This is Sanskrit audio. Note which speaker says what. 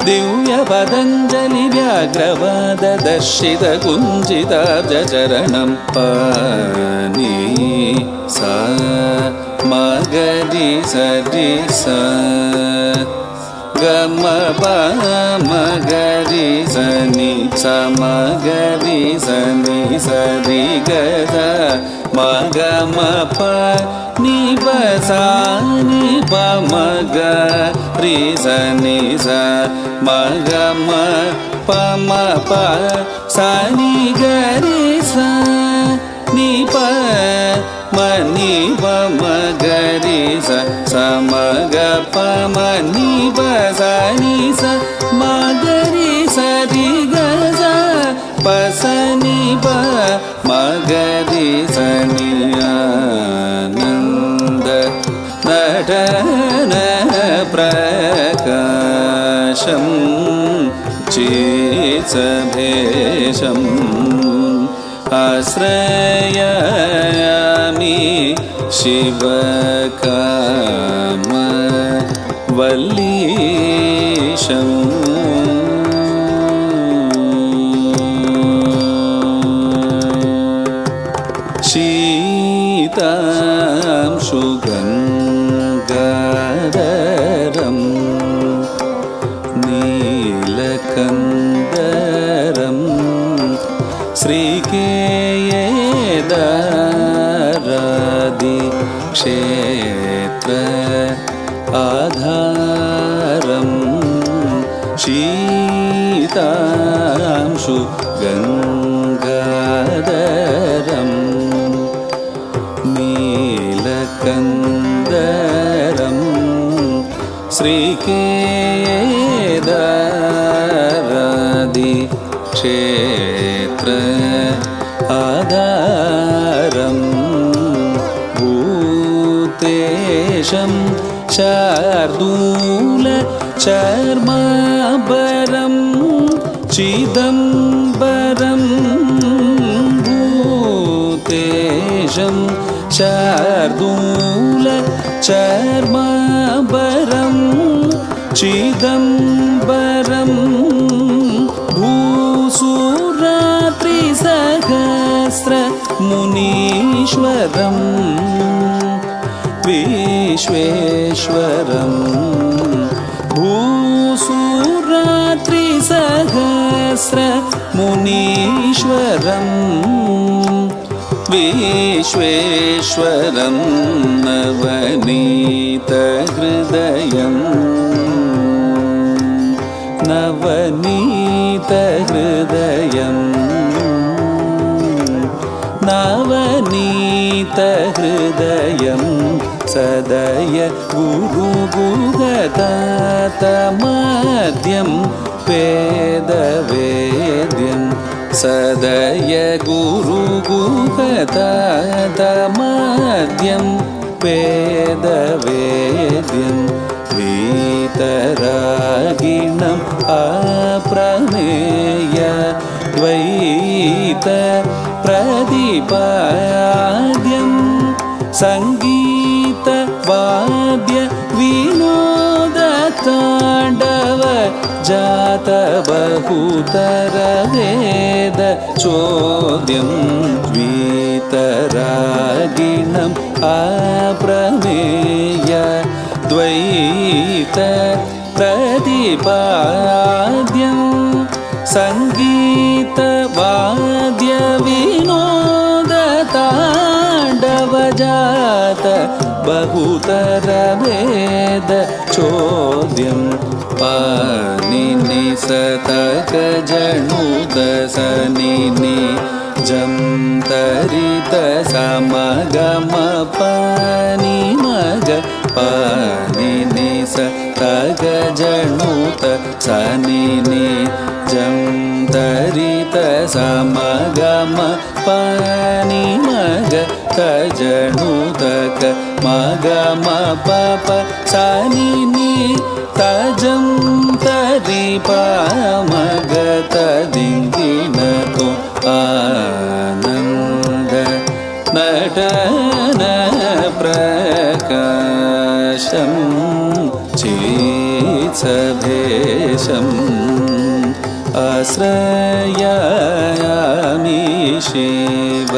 Speaker 1: दिव्य पतञ्जलि व्याघ्रवाद दर्शित कुञ्जिताब्जचरणं पानी सा मगरि सरि सा गम मगरि सनि स मगरि सनि सरि गद मगम प नि प सा नि प मग रि सनि स मगम प म प सा नि गरि सा नि प म नि प म गरि स स मग प म नि प सा नि स म गरि स रि ग स प स नि प म गरि स नि आनन्द नटन प्रकाशं चित्सभेशम् आश्रयामि शिवकाम वल्लीशम् शीतांशु गङ्गाधरं नीलकण्डरं श्रीकेदारादि क्षेत्र आधारं शीतांशु गङ्गाधरं नीलकण्डरं श्रीकेदारादि क्षेत्र आधारं भूतेशं शार्दूल चर्माभरं चिदम्बरं भूतेशं शार्दूल चर्माभरं चिदम्बरं भूसुरात्रिसहस्र मुनीश्वरं विश्वेश्वरं भूसुरात्रिसहस्र मुनीश्वरं विश्वेश्वरं नवनीतहृदयं नवनीतहृदयं नवनीतहृदयं सदय गुरुगुगतातमद्यं वेदवेद्यं सदय गुरुगुगतातमद्यं वेदवेद्यं वीतरागिणम् अप्रमेय द्वैत प्रदीपाद्यं संगीत वाद्य विनोदताण्डव जात बहुतर वेद चोद्यं वीतरागिणम् अप्रमेय द्वैत प्रदीपाद्यं संगीत वाद्य विनोदताण्डव जात बहुतर वेद चोद्यं पानिनि सतक जनुत सनिनि जं तरित समगम पानि मग पानिनि सतक जनुत सनिनि जं तरित समगम पानि मग तजनुतक मगम पप सनिनि तजं तरि मग तदिङ्गिनतो आनन्द नटन प्रकाशं चित्सभे देशम् आश्रयामि शिव